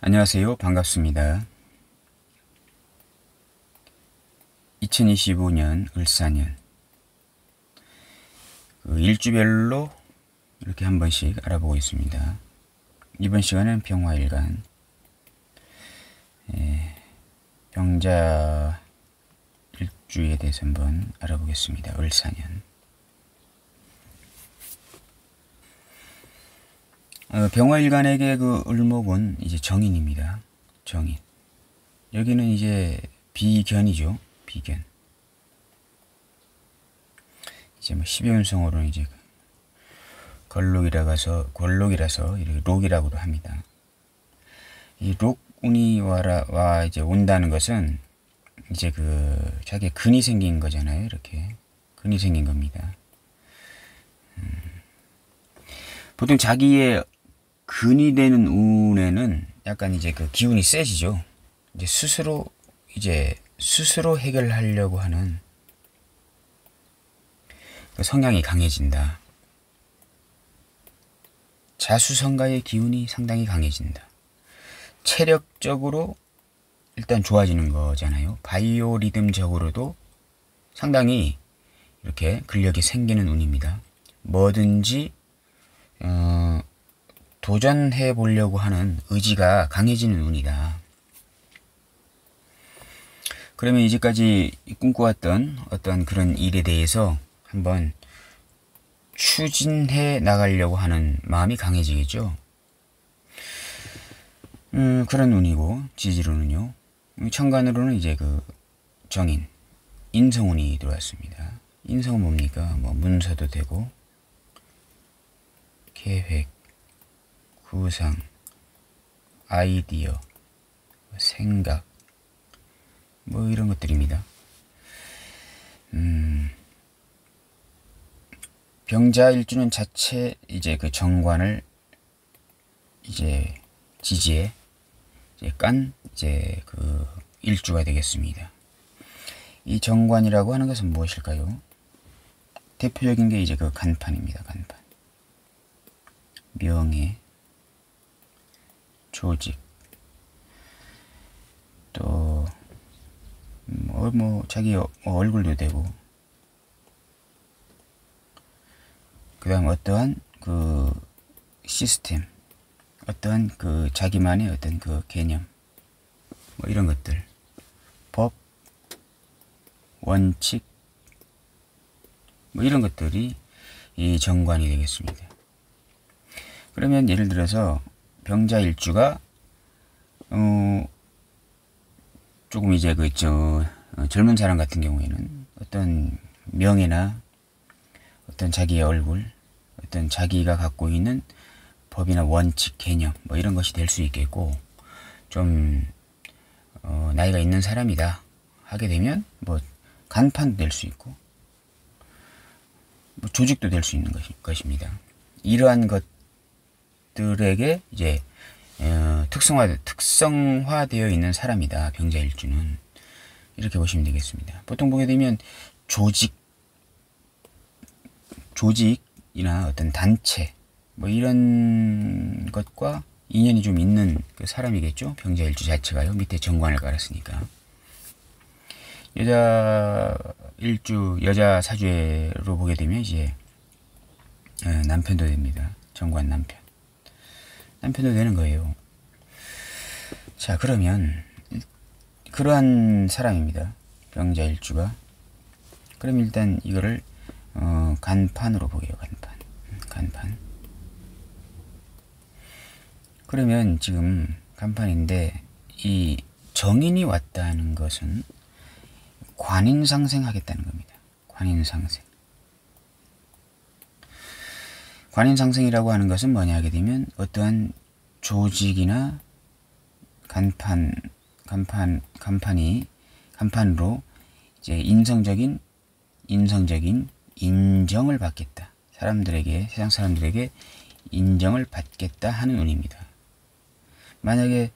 안녕하세요. 반갑습니다. 2025년 을사년 일주별로 이렇게 한 번씩 알아보고 있습니다. 이번 시간은 병화일간 병자 일주에 대해서 한번 알아보겠습니다. 을사년 병화일간에게 그 을목은 이제 정인입니다. 정인. 여기는 이제 비견이죠. 비견. 이제 뭐 12운성으로는 이제 권록이라서 이렇게 록이라고도 합니다. 이 록운이 와 이제 온다는 것은 이제 자기의 근이 생긴 거잖아요. 이렇게 근이 생긴 겁니다. 보통 자기의 근이 되는 운에는 약간 이제 그 기운이 세지죠. 이제 스스로 해결하려고 하는 그 성향이 강해진다. 자수성가의 기운이 상당히 강해진다. 체력적으로 일단 좋아지는 거잖아요. 바이오리듬적으로도 상당히 이렇게 근력이 생기는 운입니다. 뭐든지 도전해 보려고 하는 의지가 강해지는 운이다. 그러면 이제까지 꿈꿔왔던 어떤 그런 일에 대해서 한번 추진해 나가려고 하는 마음이 강해지겠죠. 그런 운이고, 지지로는요. 천간으로는 이제 정인, 인성운이 들어왔습니다. 인성은 뭡니까? 뭐 문서도 되고, 계획, 구상, 아이디어, 생각, 뭐 이런 것들입니다. 병자 일주는 자체 이제 그 정관을 이제 지지에 이제 깐 이제 일주가 되겠습니다. 이 정관이라고 하는 것은 무엇일까요? 대표적인 게 이제 간판입니다. 간판. 명예, 조직, 또 자기 얼굴도 되고, 그 다음 어떠한 시스템, 어떠한 자기만의 어떤 개념, 뭐 이런 것들, 법, 원칙, 뭐 이런 것들이 이 정관이 되겠습니다. 그러면 예를 들어서 병자 일주가 조금 이제 젊은 사람 같은 경우에는 어떤 명예나 어떤 자기의 얼굴, 어떤 자기가 갖고 있는 법이나 원칙, 개념 뭐 이런 것이 될 수 있겠고, 좀 나이가 있는 사람이다 하게 되면 뭐 간판도 될 수 있고, 뭐 조직도 될 수 있는 것입니다. 이러한 것들에게 이제 특성화되어 있는 사람이다. 병자일주는 이렇게 보시면 되겠습니다. 보통 보게 되면 조직이나 어떤 단체 뭐 이런 것과 인연이 좀 있는 사람이겠죠. 병자일주 자체가요. 밑에 정관을 깔았으니까. 여자 사주로 보게 되면 이제 남편도 됩니다. 정관 남편도 되는 거예요. 자, 그러면 그러한 사람입니다. 병자일주가. 그럼 일단 이거를 간판으로 보게요. 간판. 그러면 지금 간판인데 이 정인이 왔다는 것은 관인상생하겠다는 겁니다. 관인상생이라고 하는 것은 뭐냐 하게 되면 어떠한 조직이나 간판으로 이제 인성적인 인정을 받겠다. 세상 사람들에게 인정을 받겠다 하는 운입니다. 만약에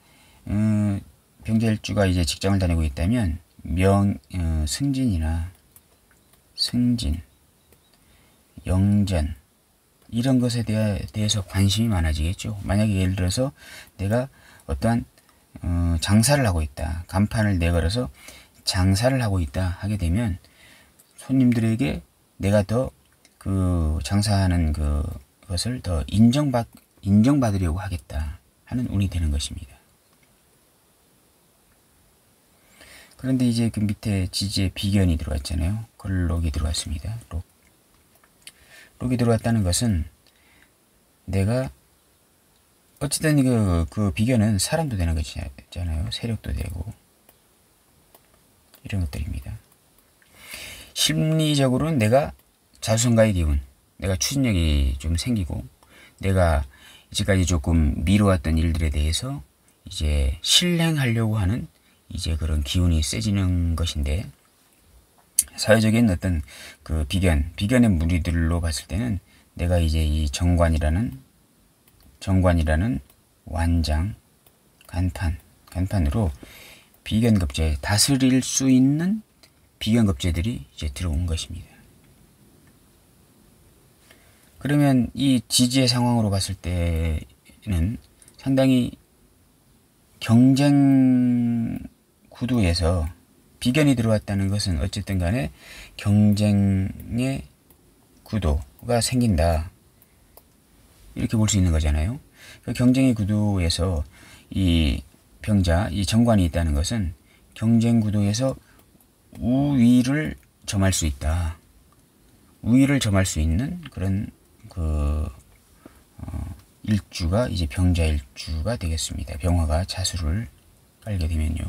병자일주가 이제 직장을 다니고 있다면 승진이나 승진, 영전 이런 것에 대해서 관심이 많아지겠죠. 만약에 예를 들어서 내가 어떠한 장사를 하고 있다. 간판을 내걸어서 장사를 하고 있다 하게 되면 손님들에게 내가 더 그 장사하는 그것을 더 인정받으려고 하겠다 하는 운이 되는 것입니다. 그런데 이제 그 밑에 지지에 비견이 들어왔잖아요. 록이 들어왔습니다. 록이 들어왔다는 것은 내가 어쨌든 그 비견은 사람도 되는 거잖아요. 세력도 되고 이런 것들입니다. 심리적으로는 내가 자수성가의 기운, 내가 추진력이 좀 생기고 내가 이제까지 조금 미뤄왔던 일들에 대해서 이제 실행하려고 하는 이제 그런 기운이 세지는 것인데, 사회적인 어떤 그 비견의 무리들로 봤을 때는 내가 이제 이 정관이라는 완장, 간판으로 비견급제, 다스릴 수 있는 비견급제들이 이제 들어온 것입니다. 그러면 이 지지의 상황으로 봤을 때는 상당히 경쟁 구도에서 비견이 들어왔다는 것은 어쨌든 간에 경쟁의 구도가 생긴다, 이렇게 볼 수 있는 거잖아요. 그 경쟁의 구도에서 이 병자, 이 정관이 있다는 것은 경쟁 구도에서 우위를 점할 수 있다. 우위를 점할 수 있는 그런 일주가 이제 병자 일주가 되겠습니다. 병화가 자수를 깔게 되면요.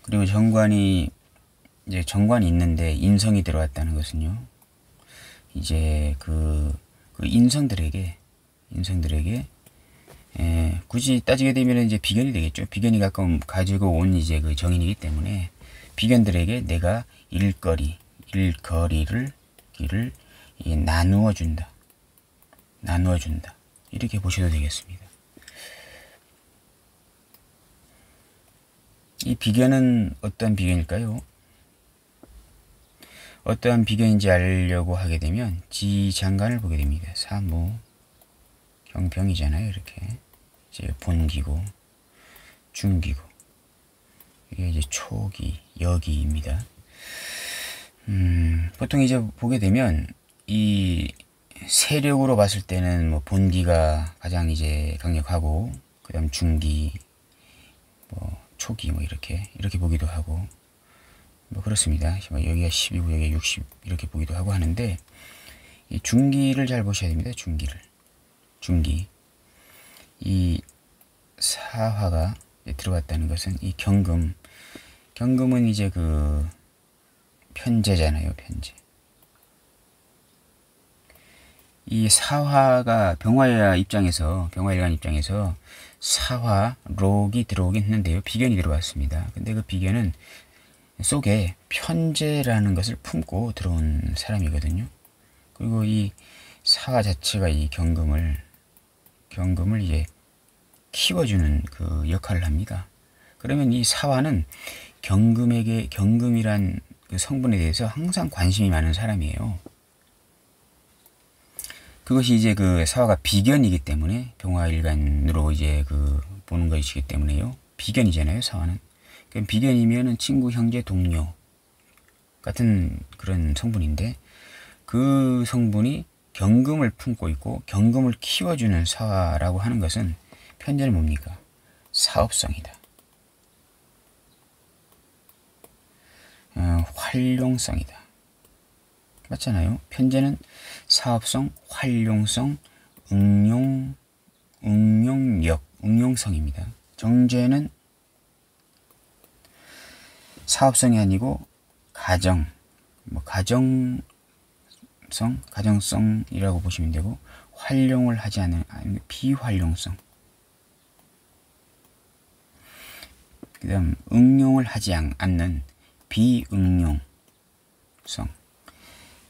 그리고 정관이 있는데 인성이 들어왔다는 것은요. 이제 그 인성들에게 굳이 따지게 되면 이제 비견이 되겠죠. 비견이 가지고 온 이제 그 정인이기 때문에 비견들에게 내가 일거리를 나누어 준다. 이렇게 보셔도 되겠습니다. 이 비견은 어떤 비견일까요? 어떠한 비견인지 알려고 하게 되면 지장간을 보게 됩니다. 사무, 경병이잖아요. 이렇게 이제 본기고, 중기고, 이게 이제 초기, 여기입니다. 보통 이제 보게 되면 이 세력으로 봤을 때는 뭐 본기가 가장 이제 강력하고, 그다음 중기, 뭐 초기 뭐 이렇게 보기도 하고 뭐 그렇습니다. 여기가 10이고 여기가 60 이렇게 보기도 하고 하는데, 이 중기를 잘 보셔야 됩니다. 중기. 이 사화가 들어갔다는 것은 이 경금은 이제 그 편제잖아요. 편제. 이 사화가 병화일간 입장에서 사화, 록이 들어오긴 했는데요. 비견이 들어왔습니다. 근데 그 비견은 속에 편제라는 것을 품고 들어온 사람이거든요. 그리고 이 사화 자체가 이 경금을 이제 키워주는 그 역할을 합니다. 그러면 이 사화는 경금이란 그 성분에 대해서 항상 관심이 많은 사람이에요. 그것이 이제 그 사화가 비견이기 때문에 병화일간으로 이제 그 보는 것이기 때문에요. 비견이잖아요, 사화는. 그럼 비견이면은 친구, 형제, 동료 같은 그런 성분인데, 그 성분이 경금을 품고 있고 경금을 키워주는 사화라고 하는 것은 편제는 뭡니까? 사업성이다. 활용성이다. 맞잖아요. 편제는 사업성, 활용성, 응용력, 응용성입니다. 정제는 사업성이 아니고 가정성이라고 보시면 되고, 활용을 하지 않는 비활용성. 그 다음 응용을 하지 않는 비응용성.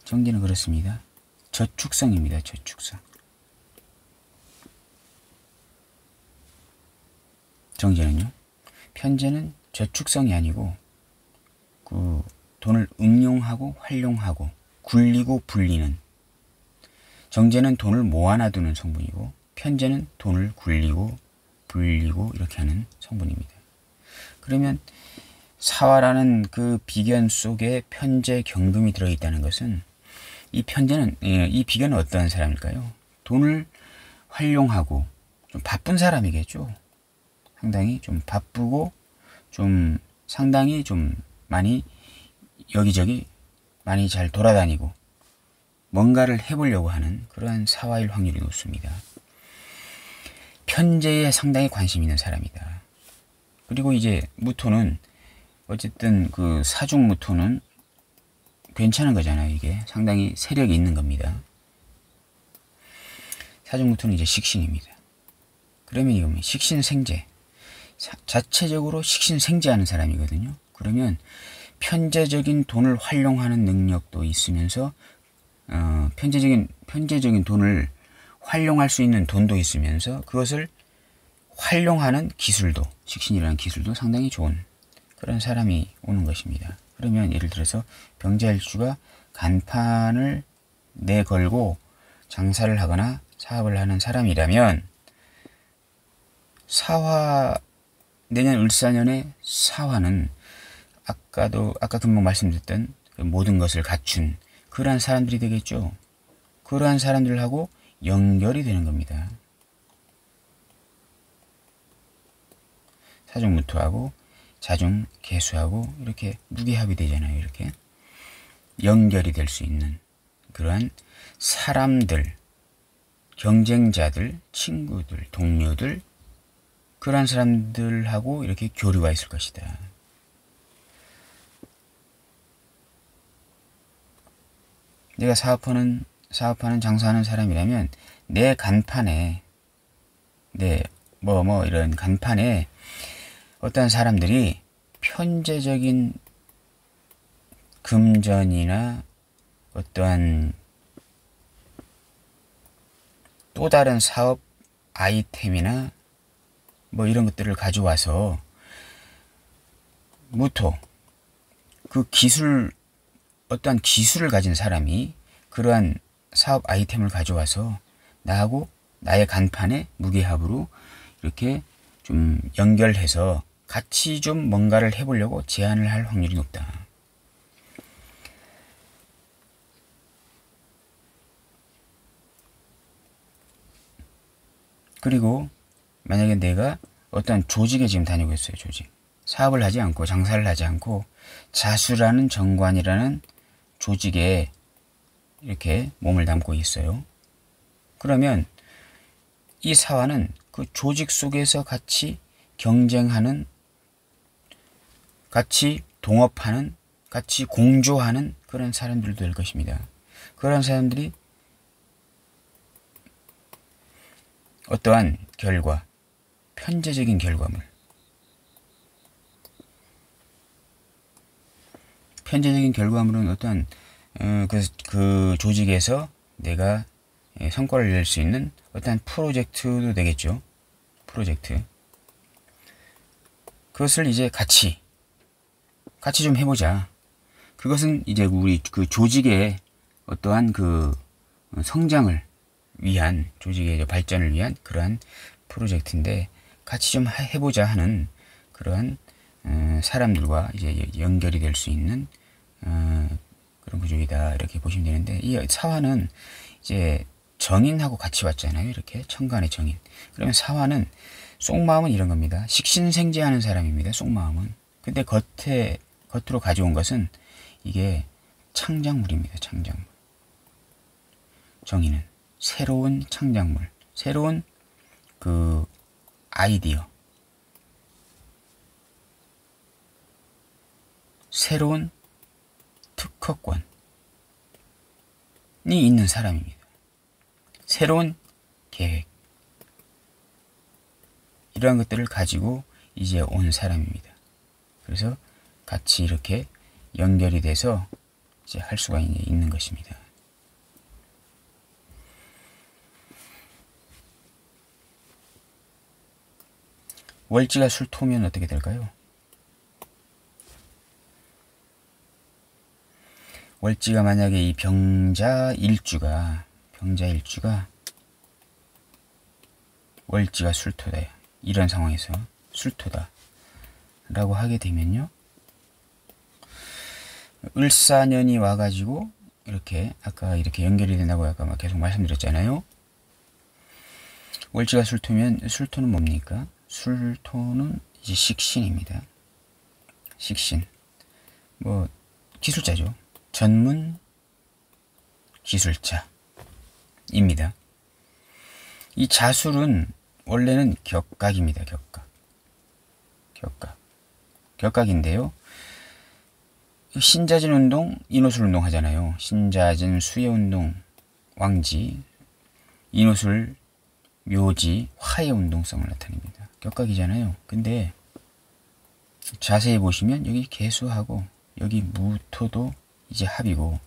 정제는 그렇습니다. 저축성입니다. 저축성. 정제는요. 편제는 저축성이 아니고 그 돈을 응용하고 활용하고 굴리고 불리는 정제는 돈을 모아놔두는 성분이고 편제는 돈을 굴리고 불리고 이렇게 하는 성분입니다. 그러면 사화라는 그 비견 속에 편제 경금이 들어있다는 것은 이 편제는 이 비견은 어떠한 사람일까요? 돈을 활용하고 좀 바쁜 사람이겠죠. 상당히 좀 바쁘고 좀 상당히 좀 많이 여기저기 많이 잘 돌아다니고 뭔가를 해보려고 하는 그러한 사화일 확률이 높습니다. 편제에 상당히 관심 있는 사람이다. 그리고 이제 무토는 어쨌든 그 사중 무토는 괜찮은 거잖아요. 이게 상당히 세력이 있는 겁니다. 사중 무토는 이제 식신입니다. 그러면 이거 식신생제 자체적으로 식신생제하는 사람이거든요. 그러면 편제적인 돈을 활용하는 능력도 있으면서 편제적인 돈을 활용할 수 있는 돈도 있으면서 그것을 활용하는 기술도 식신이라는 기술도 상당히 좋은 그런 사람이 오는 것입니다. 그러면 예를 들어서 병자일주가 간판을 내걸고 장사를 하거나 사업을 하는 사람이라면 사화 내년 을사년의 사화는 아까 금방 말씀드렸던 그 모든 것을 갖춘 그러한 사람들이 되겠죠. 그러한 사람들하고 연결이 되는 겁니다. 사중무토하고 자중 개수하고 이렇게 무게합이 되잖아요. 이렇게 연결이 될 수 있는 그러한 사람들, 경쟁자들, 친구들, 동료들 그러한 사람들하고 이렇게 교류가 있을 것이다. 내가 사업하는 장사하는 사람이라면 내 간판에 이런 간판에 어떤 사람들이 편제적인 금전이나 어떠한 또 다른 사업 아이템이나 뭐 이런 것들을 가져와서 무토 그 어떠한 기술을 가진 사람이 그러한 사업 아이템을 가져와서 나하고 나의 간판에 무게합으로 이렇게 좀 연결해서 같이 좀 뭔가를 해보려고 제안을 할 확률이 높다. 그리고 만약에 내가 어떤 조직에 지금 다니고 있어요. 조직. 사업을 하지 않고 장사를 하지 않고 자수라는 정관이라는 조직에 이렇게 몸을 담고 있어요. 그러면 이 사화는 그 조직 속에서 같이 경쟁하는, 같이 동업하는, 같이 공조하는 그런 사람들도 될 것입니다. 그런 사람들이 어떠한 결과, 편제적인 결과물, 편제적인 결과물은 어떠한 그 조직에서 내가 성과를 낼 수 있는 어떠한 프로젝트도 되겠죠. 프로젝트. 그것을 이제 같이 좀 해보자. 그것은 이제 우리 그 조직의 어떠한 그 성장을 위한, 조직의 발전을 위한 그러한 프로젝트인데 같이 좀 해보자 하는 그러한 사람들과 이제 연결이 될 수 있는 그런 구조이다. 이렇게 보시면 되는데, 이 사화는 이제 정인하고 같이 왔잖아요. 이렇게 천간의 정인. 그러면 사화는 속마음은 이런 겁니다. 식신생제하는 사람입니다. 속마음은. 근데 겉으로 가져온 것은 이게 창작물입니다. 창작물. 정인은 새로운 창작물, 새로운 그 아이디어, 새로운 특허권이 있는 사람입니다. 새로운 계획, 이러한 것들을 가지고 이제 온 사람입니다. 그래서 같이 이렇게 연결이 돼서 이제 할 수가 있는 것입니다. 월지가 술토면 어떻게 될까요? 월지가 만약에 이 병자 병자일주가 월지가 술토다. 이런 상황에서 술토다 라고 하게 되면요, 을사년이 와가지고 이렇게 아까 이렇게 연결이 된다고 아까 막 계속 말씀드렸잖아요. 월지가 술토면 술토는 뭡니까? 술토는 이제 식신입니다. 식신. 뭐 기술자죠. 전문 기술자입니다. 이 자술은 원래는 격각입니다. 격각인데요. 신자진 운동, 인호술 운동 하잖아요. 신자진 수의 운동, 왕지, 인호술, 묘지, 화의 운동성을 나타냅니다. 격각이잖아요. 근데 자세히 보시면 여기 개수하고 여기 무토도 이제 합이고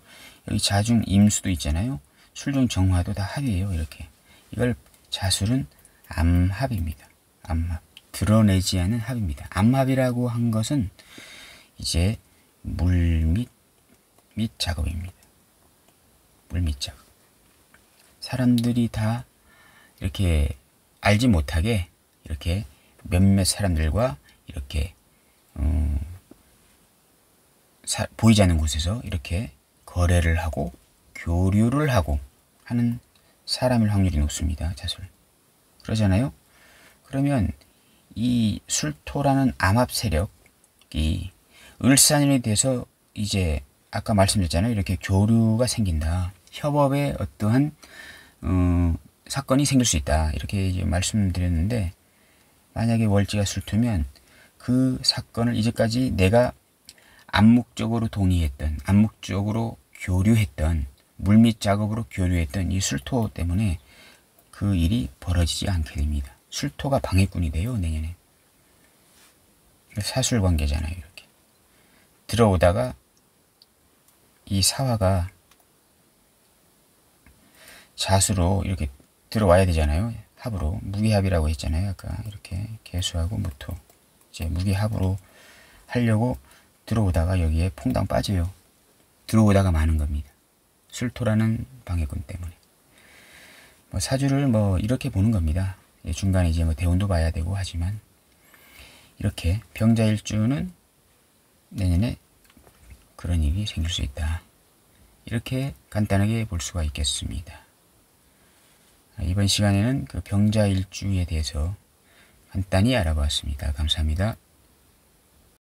여기 자중 임수도 있잖아요. 술중 정화도 다 합이에요. 이렇게. 이걸 자술은 암합입니다. 암합. 드러내지 않은 합입니다. 암합이라고 한 것은 이제 물밑 작업입니다. 물밑 작업. 사람들이 다 이렇게 알지 못하게 이렇게 몇몇 사람들과 이렇게 보이지 않는 곳에서 이렇게 거래를 하고 교류를 하고 하는 사람일 확률이 높습니다. 자술. 그러잖아요. 그러면 이 술토라는 암합 세력이 을사년이 돼서 이제 아까 말씀드렸잖아요. 이렇게 교류가 생긴다. 협업에 어떠한 사건이 생길 수 있다. 이렇게 이제 말씀드렸는데, 만약에 월지가 술토면 그 사건을 이제까지 내가 암묵적으로 동의했던, 암묵적으로 교류했던, 물밑 작업으로 교류했던 이 술토 때문에 그 일이 벌어지지 않게 됩니다. 술토가 방해꾼이 돼요, 내년에. 사술 관계잖아요, 이렇게. 들어오다가 이 사화가 자수로 이렇게 들어와야 되잖아요. 합으로. 무기합이라고 했잖아요. 아까 이렇게 개수하고 무토. 이제 무기합으로 하려고 들어오다가 여기에 퐁당 빠져요. 들어오다가 마는 겁니다. 술토라는 방해꾼 때문에. 뭐 사주를 뭐 이렇게 보는 겁니다. 중간에 이제 뭐 대운도 봐야 되고 하지만, 이렇게 병자일주는 내년에 그런 일이 생길 수 있다. 이렇게 간단하게 볼 수가 있겠습니다. 이번 시간에는 그 병자일주에 대해서 간단히 알아보았습니다. 감사합니다.